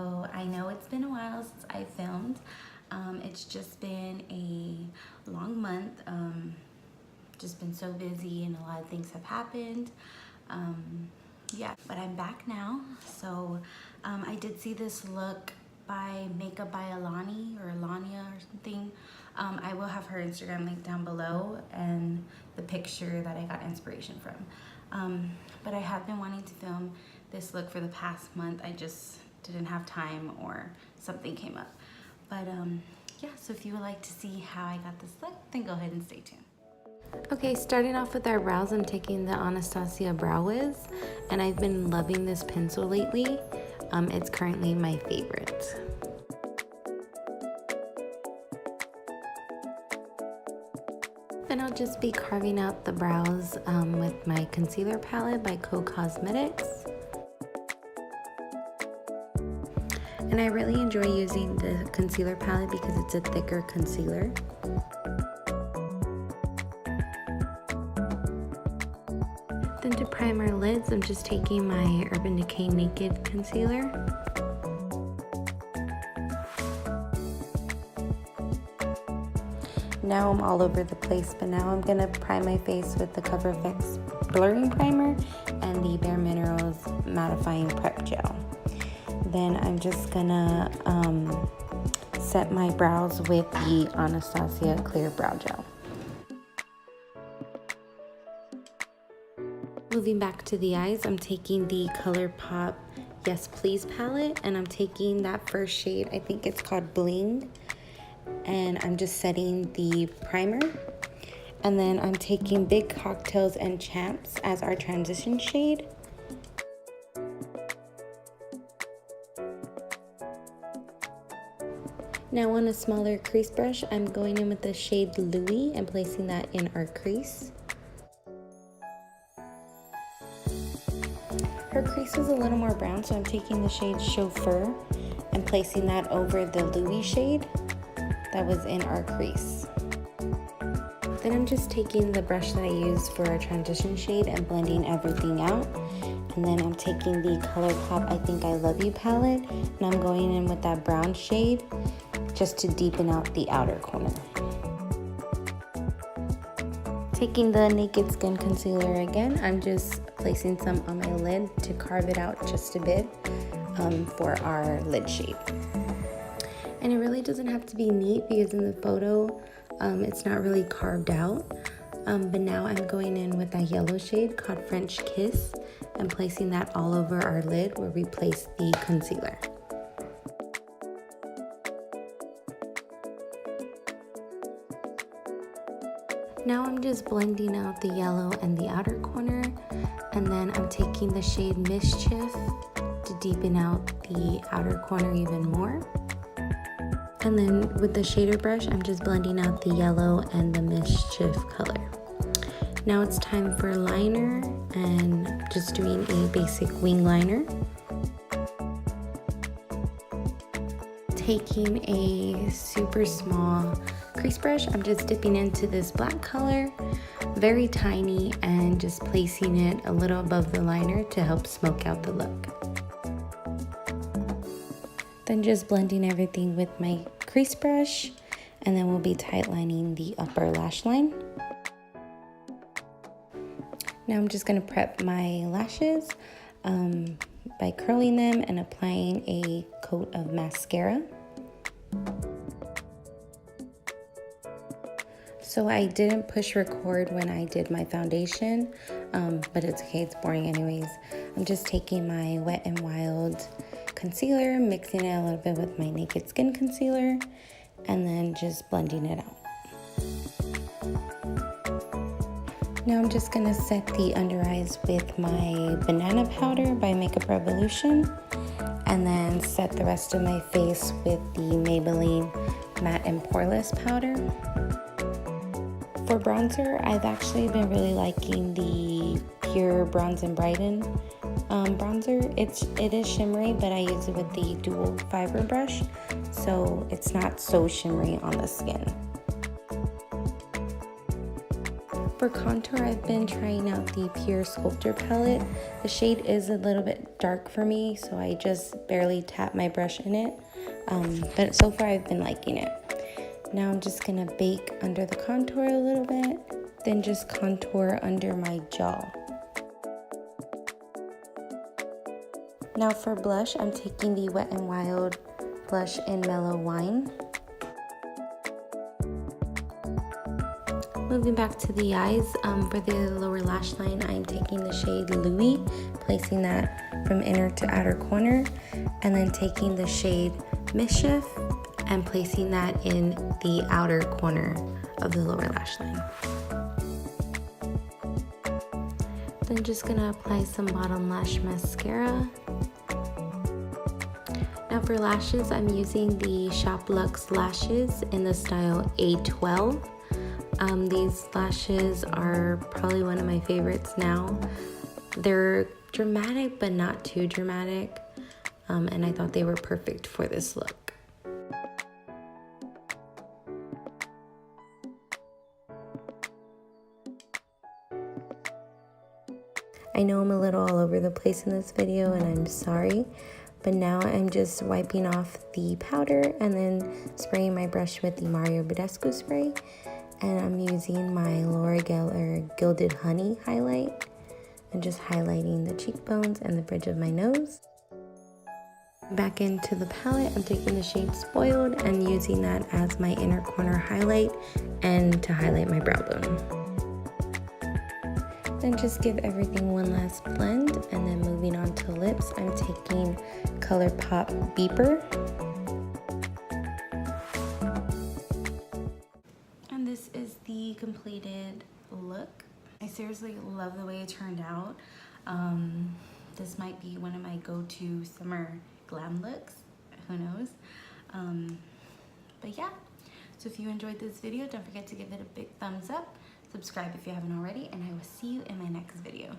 So I know it's been a while since I filmed. It's just been a long month. Just been so busy and a lot of things have happened. Yeah, but I'm back now. So I did see this look by Makeup by Alinna or Alania or something. I will have her Instagram link down below and the picture that I got inspiration from. But I have been wanting to film this look for the past month. I just didn't have time or something came up. But yeah, so if you would like to see how I got this look, then go ahead and stay tuned. Okay, starting off with our brows, I'm taking the Anastasia Brow Wiz, and I've been loving this pencil lately. It's currently my favorite. Then I'll just be carving out the brows with my concealer palette by Cosmetics. And I really enjoy using the concealer palette because it's a thicker concealer. Then to prime our lids, I'm just taking my Urban Decay Naked Concealer. Now I'm all over the place, but now I'm gonna prime my face with the Cover FX Blurring Primer and the Bare Minerals Mattifying Prep Gel. Then I'm just gonna set my brows with the Anastasia Clear Brow Gel. Moving back to the eyes, I'm taking the ColourPop Yes Please palette, and I'm taking that first shade, I think it's called Bling, and I'm just setting the primer. And then I'm taking Big Cocktails and Champs as our transition shade. Now on a smaller crease brush, I'm going in with the shade Louis and placing that in our crease. Her crease is a little more brown, so I'm taking the shade Chauffeur and placing that over the Louis shade that was in our crease. Then I'm just taking the brush that I used for our transition shade and blending everything out. And then I'm taking the ColourPop I Think I Love You palette, and I'm going in with that brown shade just to deepen out the outer corner. Taking the Naked Skin Concealer again, I'm just placing some on my lid to carve it out just a bit for our lid shape. And it really doesn't have to be neat because in the photo, it's not really carved out. But now I'm going in with that yellow shade called French Kiss and placing that all over our lid where we place the concealer. Now I'm just blending out the yellow and the outer corner, and then I'm taking the shade Mischief to deepen out the outer corner even more. And then with the shader brush, I'm just blending out the yellow and the Mischief color. Now it's time for liner, and just doing a basic wing liner. Taking a super small crease brush, I'm just dipping into this black color, very tiny, and just placing it a little above the liner to help smoke out the look. Then just blending everything with my crease brush, and then we'll be tightlining the upper lash line. Now I'm just gonna prep my lashes by curling them and applying a coat of mascara. So I didn't push record when I did my foundation, but it's okay, it's boring anyways. I'm just taking my Wet n Wild concealer, mixing it a little bit with my Naked Skin Concealer, and then just blending it out. Now I'm just gonna set the under eyes with my Banana Powder by Makeup Revolution, and then set the rest of my face with the Maybelline Matte and Poreless Powder. For bronzer, I've actually been really liking the Pure Bronze and Brighten bronzer. It is shimmery, but I use it with the dual fiber brush, so it's not so shimmery on the skin. For contour, I've been trying out the Pure Sculptor palette. The shade is a little bit dark for me, so I just barely tap my brush in it. But so far I've been liking it. Now I'm just gonna bake under the contour a little bit, then just contour under my jaw. Now for blush, I'm taking the Wet n Wild blush in Mellow Wine. Moving back to the eyes, for the lower lash line, I'm taking the shade Louis, placing that from inner to outer corner, and then taking the shade Mischief and placing that in the outer corner of the lower lash line. Then just gonna apply some bottom lash mascara. Now for lashes, I'm using the Shop Luxe lashes in the style A12. These lashes are probably one of my favorites now. They're dramatic, but not too dramatic. And I thought they were perfect for this look. I know I'm a little all over the place in this video, and I'm sorry. But now I'm just wiping off the powder and then spraying my brush with the Mario Badescu spray. And I'm using my Laura Geller Gilded Honey highlight and just highlighting the cheekbones and the bridge of my nose. Back into the palette, I'm taking the shade Spoiled and using that as my inner corner highlight and to highlight my brow bone. Then just give everything one last blend, and then moving on to lips, I'm taking ColourPop Beeper. And this is the completed look. I seriously love the way it turned out. This might be one of my go-to summer glam looks, who knows. But yeah, so if you enjoyed this video, don't forget to give it a big thumbs up. Subscribe if you haven't already, and I will see you in my next video.